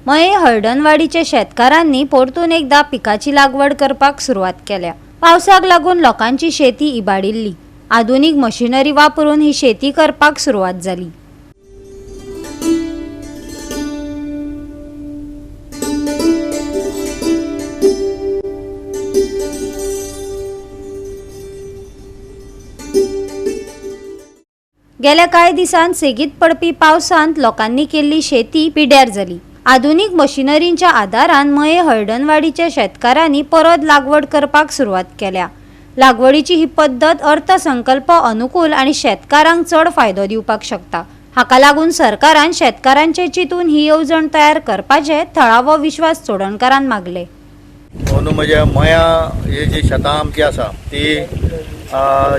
मये हळदणवाडीच्या शेतकारांनी परतून एकदा पिकाची लागवड करपाक सुरुवात केल्या। पावसाक लागून लोकांची शेती इबाडिल्ली। आधुनिक मशिनरी वापरून ही शेती करपाक सुरुवात झाली। गेल्या कांय दिसांत सेगीत पडपी पावसांत लोकांनी केल्ली शेती पिड्यार जाली। आधुनिक मशिनरींच्या आदारान मये हळदणवाडीच्या शेतकारांनी परत लागवड करपाक सुरुवात केल्या। लागवडीची ही पद्धत अर्थसंकल्प अनुकूल आणि शेतकारांक चढ फायदो दिवपाक शकता। हाका लागून सरकारान शेतकारांचे चिंतून ही येवजण तयार करपाचे थळावो विश्वास चोडणकारान मागले। म्हणजे मया हे जी शेतां आमची आसा ती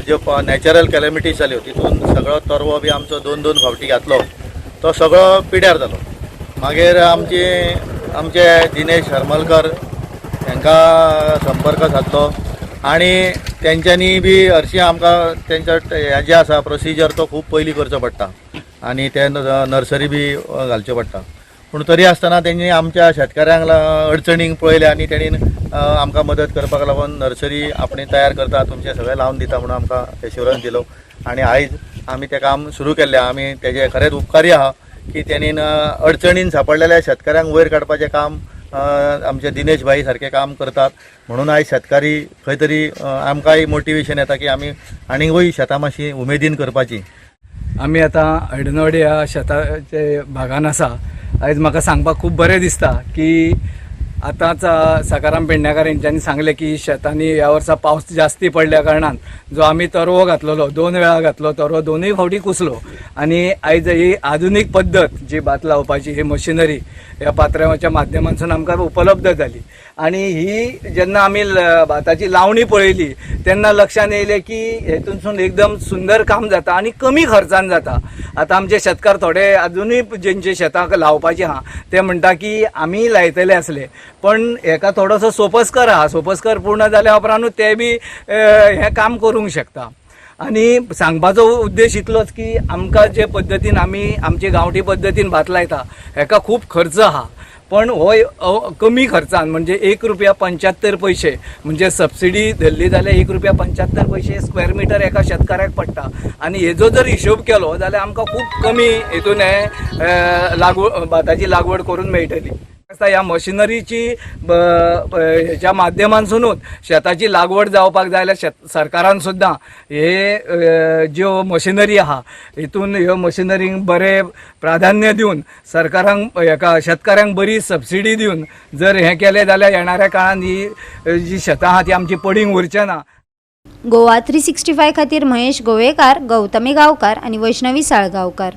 ज्यो नॅचरल कॅलॅमिटीज जाल्यो तितून सगळो तरवो बी आमचो दोन फावटी घातलो तो सगळो पिड्यार जालो। मागीर आमचे दिनेश हरमलकर हांकां संपर्क साधलो आनी तेंच्यांनी बी हरशीं आमकां तेंचो हें जें आसा प्रोसिजर तो खूब पयलीं करचो पडटा आनी ते नर्सरी बी घालच्यो पडटा। पूण तरी आसतना तेंणी आमच्या शेतकाऱ्यांक अडचणींक पळयले आनी तेणीन आमकां मदत करपाक लागून नर्सरी आपणी तयार करता तुमचे सगळे लावन दिता म्हणून आमकां एश्युरन्स दिलो आनी आयज आमी तें काम सुरू केल्लें। आमी तेजे खरेंच उपकारी आहा की तेणीन अडचणीन सांपडलेल्या शेतकाऱ्यांक वयर काडपाचें काम आमचे दिनेश भाई सारके काम करतात म्हणून आयज शेतकारी खंय तरी आमकांय मोटिवेशन येता की आमी आनीकूय शेतां मातशी उमेदीन करपाची। आमी आतां हळदणवाडी ह्या शेताचे भागान आसा। आयज म्हाका सांगपाक खूब बरें दिसता की आतांच सकाराम पेडणेकर यांच्यानी सांगले की शेतांनी ह्या वर्सा पावस जास्ती पडल्या कारणान जो आमी तरवो घातलेलो 2 वेळा घातलो तरवो 2 फावटी कुसलो आनी आयज ही आधुनीक पद्धत जी भात लावपाची ही मशिनरी ह्या पात्रांवाच्या माध्यमांतसून आमकां उपलब्ध जाली। आनी ही जेन्ना आमी भाताची लावणी पळयली तेन्ना लक्षान येयलें की हेतूनसून एकदम सुंदर काम जाता आनी कमी खर्चान जाता। आतां आमचे शेतकार थोडे अजुनूय जेंचे शेतांक लावपाचें आहा ते म्हणटा की आमी लायतले आसले पण हेका थोडोसो सोपस्कर आहा, सोपस्कर पूर्ण जाल्या उपरांतूच ते बी हें काम करूंक शकता। आनी सांगपाचो उद्देश इतलोच की आमकां जे पद्दतीन आमी आमचे गांवठी पद्दतीन भात लायता हेका खूब खर्च आहा पण हो कमी खर्चान म्हणजे ₹1.75 म्हणजे सबसिडी धरली जाल्यार ₹1.75 स्क्वेअर मिटर एका शेतकाऱ्याक पडटा आनी हेजो जर हिशोब केलो जाल्यार आमकां खूब कमी हेतून भाताची लागवड करून मेळटली। ह्या मशिनरीची हेच्या माध्यमांतसूनच शेताची लागवड जावपाक जाय जाल्यार सरकारान सुद्दां हे ज्यो मशिनरी आहा हितून ह्यो मशिनरींक बरें प्राधान्य दिवन सरकारांक हेका शेतकाऱ्यांक बरी सबसिडी दिवन जर हें केलें जाल्यार येणाऱ्या काळांत ही जी शेतां आहा ती आमची पडींग उरचें ना। गोवा 365 खातीर महेश गोवेकार, गौतमी गांवकार आनी वैष्णवी साळगांवकार।